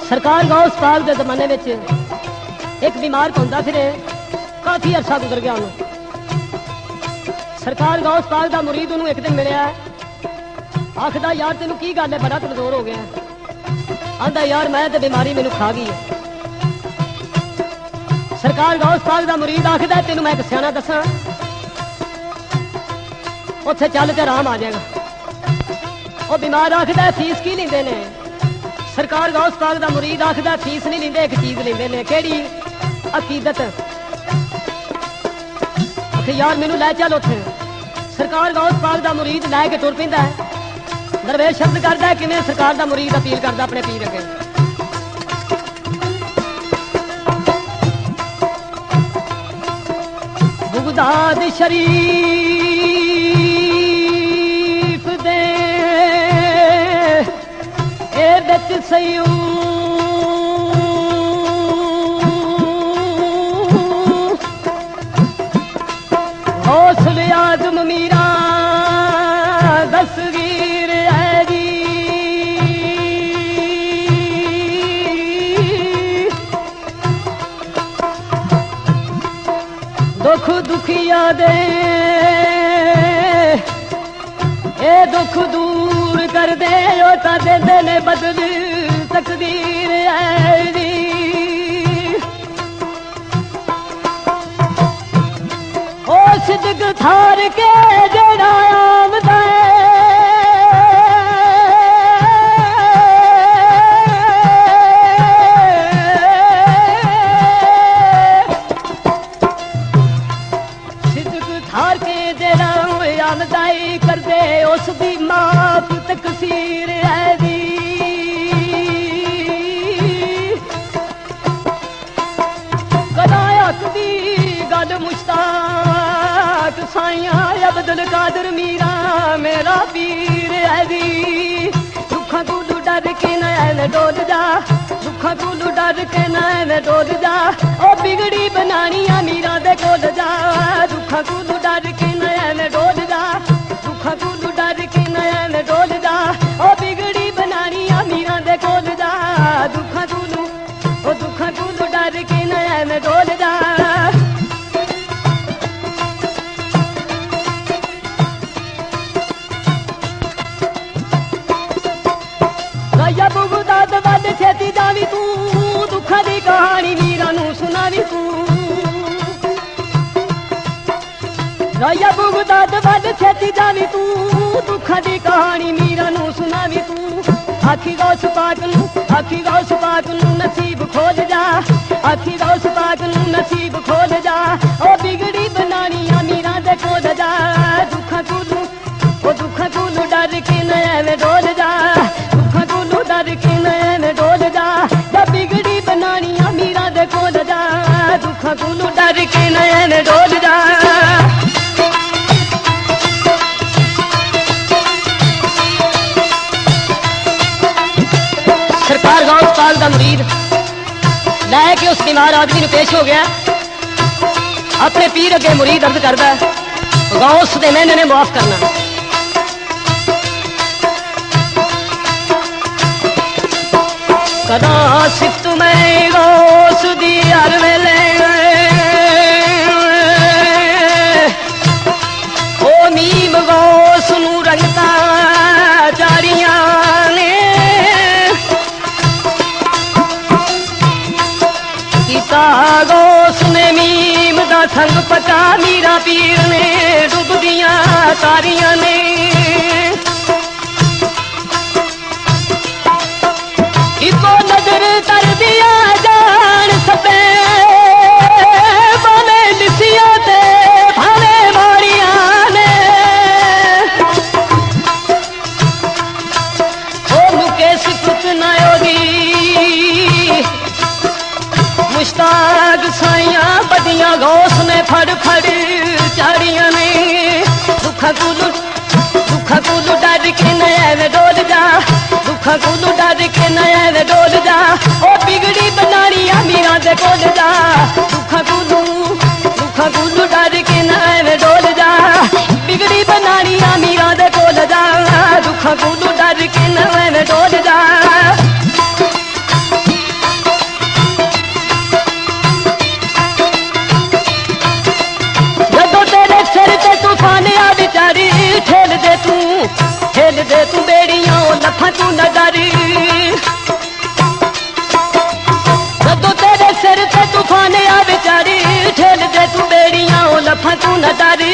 सरकार गौस पाक के जमाने में एक बीमार होंदा फिरे, काफी अरसा गुजर गया उन्होंने। सरकार गौस पाक का मुरीद उन्होंने एक दिन मिलया, आखदा यार तेनू की गल है, बड़ा कमजोर हो गया। आंदा यार मैं तो बीमारी मैनू खा गई है। सरकार गौस पाक का मुरीद आखदा तेनू मैं एक सियाना दसा, उत्थे चल ते आराम आ जाएगा। वो बीमार आखदा फीस की लेंदे ने? सरकार गौस पाक का मुरीद आखदा फीस नहीं लेंदे, एक चीज लेंदे ने। केड़ी? अकीदत। आखे यार मैनू लै चल उत्थे। सरकार गौस पाक का मुरीद लै के तुर पैंदा है। दरवेश शब्द करदा है किवें सरकार का मुरीद अपील करदा अपने पीर अगे। बुगदाद शरीफ दे ए बिच सयू हौसले आजम मीरा दसवीर है जी। दुख दुखिया दे ए दुख दूर कर दे, ओ ता दे ने बदल तकदीर है जी। ओ सिद्क थार के जेड़ा आमदा कर दे उसकी माफ तकसीर है दी। कदायक दी गल मुश्ताक साइया अब्दुल कादिर मीरा मेरा पीर है दी। दुखा तू डर के नैन डोल जा, दुखा तू डर के नैन डोल जा, ओ बिगड़ी बनानिया मीरा दे कोल जा। दुखा तू डर के नैन डोल जा, दुखा तू डर के नैन डोल जा, ओ बिगड़ी बनानिया मीरा दे कोल जा। दुखा तू डर के नैन डोल जा। राजा बुगदाद वल छेती जावी तू, दुखा दी कहानी मीरा नू सुनावी तू। राजा बुगदाद वल छेती जावी तू, दुखा दी कहानी मीरा नू सुनावी तू। आखी गौस पाक नू, आखी गौस पाक नू नसीब खोल जा, आखी गौस पाक नू नसीब खोल जा, ओ बिगड़ी बनानिया मीरा दे कोल जा। दुखा तू डर के नैन डोल जा, दुखा तू डर के नैन डोल जा, जब बिगड़ी बनानिया मीरा दे कोल जा। दुखा तू डर के नैन डोल जा। सरकार गौस पाक दा मुरीद लैके उस बीमार आदमी ने पेश हो गया, अपने पीर अगे मुरीद अर्ज करदा है गौस दे महीने ने माफ करना। कदा सिफ्त मैं गौस दी हर वेले, ओ मीम गौस नू रंगता चारियां ने। गौस ने मीम दा संग पका मीरा पीर ने डुबदियां तारियां ने। इको नजर कर दिया जान सबे भावे लिसिया ते भावे मारिया ने। ओ मुके सिफत ना होगी मुश्ताक साइया बदियां गौस ने फड़ फड़ चारियां ने। दुखा तू दुखा कोलू डर के न एवें डोल जा। जदों तेरे सिर ते तूफान आ बिचारी ठेल दे तू बेड़ियां लफा तू न डरी। जदों तेरे सिर ते तूफान आ बिचारी ठेल दे तू बेड़ियां लफा तू न डरी।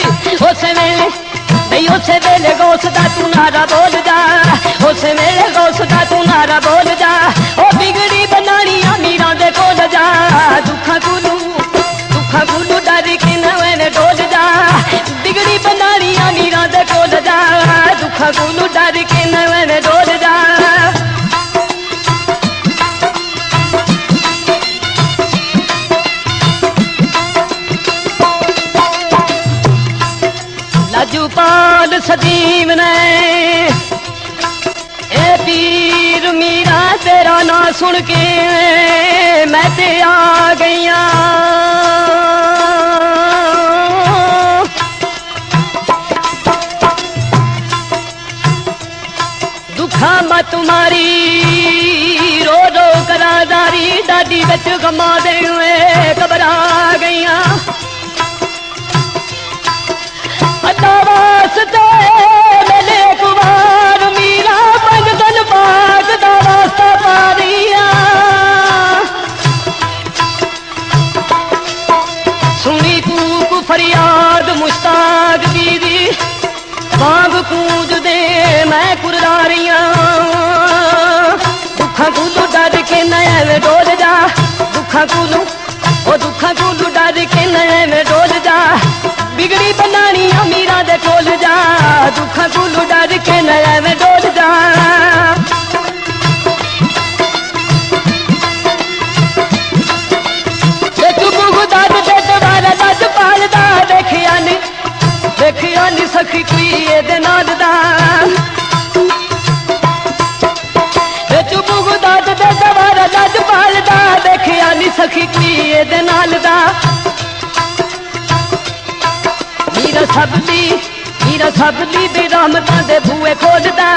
उस वेले गौस दा तू नारा बोल जा, उस वेले गौस दा तू नारा बोल जा। ओ बिगड़ी बनानी अमीरां दे कोल जा, दुखा कोलू डर के न एवें डोल जा। बिगड़ी बनानी अमीरां दे कोल जा, दुखा कोलू डर के न एवें डोल जा। लाजूपाल सदीम ने ए पीर मीरा तेरा ना सुन के मैं ते आ गईया। दुखा मत मारी रो रो करादारी दादी बच गमा दे घबरा गईया। वास्ते मेले कुमार मीरा मंगल बाग दा रास्ता पारिया। सुनी कूक फरियाद मुश्ताक दीदी बाग कूंज दे मैं कुरदारियां। दुखा कोलू डर के न एवें डोल जा, दुखा कोलू डर के न एवें डोल जा। बिगड़ी बनानी अमीरां दे कोल जा, दुखा कोलू डर के न एवें डोल जा। तू बुगदाद दे दवारा लज पालदा देखिया नी सखी कोई एदे नाल दा। तू बुगदाद दे दवारा लज पालदा देखिया नी सखी कोई एदे नाल दा। मीरा सबली भी रहमतां दे बूए खोलदा,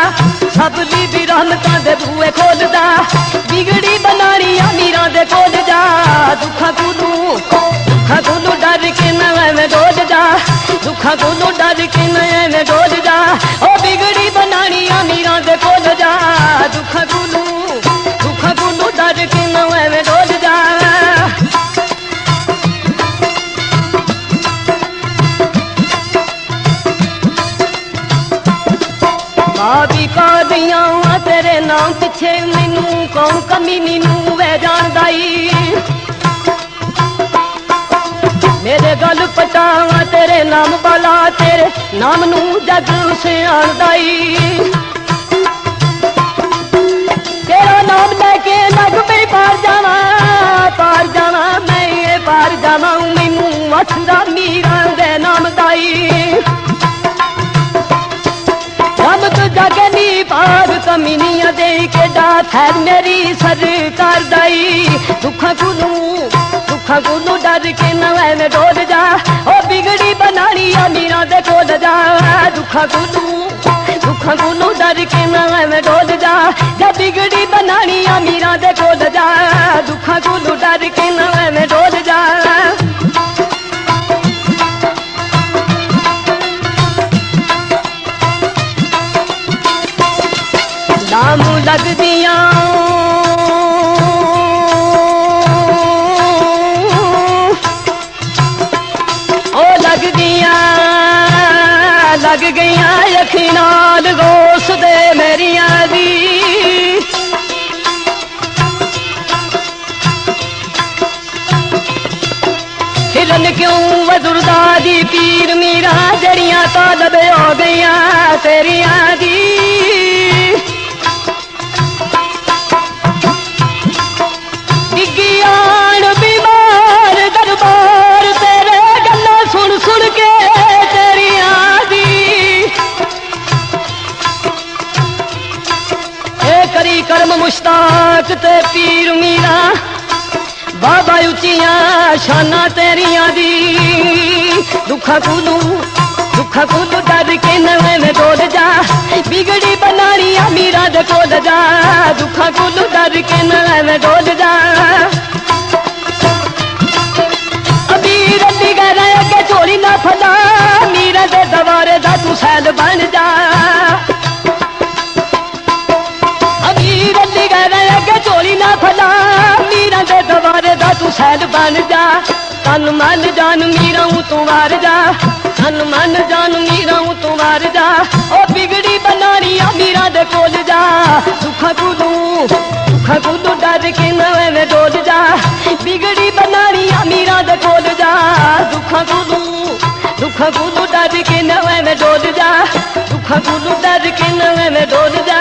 सबली भी रहमतां दे बूए खोलदा। बिगड़ी बनानी अमीरां दे कोल जा, दुखा कोलू डर के न एवें डोल जा, दुखा कोलू डर के न एवें डोल जा। ओ बिगड़ी बनानी अमीरां दे कोल जा, दुखा कोलू डर के न एवें डोल जा। भी का दिया तेरे नाम पिछे मैनू कौन कमी नीनू वे जानदाई। मेरे गल पटावा तेरे नाम बाला तेरे नाम नू जग से आंदाई। तेरा नाम लेके लग पे पार जावा मैं ये पार जावा मैनू मथुरा मीरा दे नाम दाई। जगनी पाग कमीनिया दे के डाथ है मेरी सरकार दाई। दुखा कोलू डर के न एवें डोल जा। ओ बिगड़ी बनानी अमीरां दे कोल जा, दुखा कोलू डर के न एवें डोल जा। जब बिगड़ी बनानी अमीरां दे कोल जा, दुखा कोलू डर के न एवें डोल जा। नाम लग दिया ओ लग दिया लग गईया यकीनाल गोस दे मेरिया दी। हिलन क्यों वजुर्दा दी पीर मीरा जड़ियां तालब हो गईया तेरिया दी। डिगियान बीमार दरबार तेरे गल्ला सुन सुन के तेरिया दी। करी कर्म मुश्ताक ते पीर मीरा बाबा उचिया शाना तेरिया दी। दुखा कोलू दुखा को तू डर के नवे में डोल जा बिगड़ी बनानी अमीरा दे कोल जा दुखा को तू डर के नवे में डोल जा अमीर दी गहरा के चोरी ना फला मीरा दे दवारे दा तू सैल बन जा अमीर दी गहरा के चोरी ना फला मीरा दे दवारे दा तू सैल बन जा तन मन जान मीरा हूँ तू मार जा तन मन जान मीरा हूँ तू मार जा ओ बिगड़ी बनानी मीरा दे कोल जा दुखा कूदू डर के नवे में डोल जा बिगड़ी बनानी मीरा दे कोल जा दुखा कूदू डर के नवे में डोल जा दुखा कूदू डर के नवे में डोल जा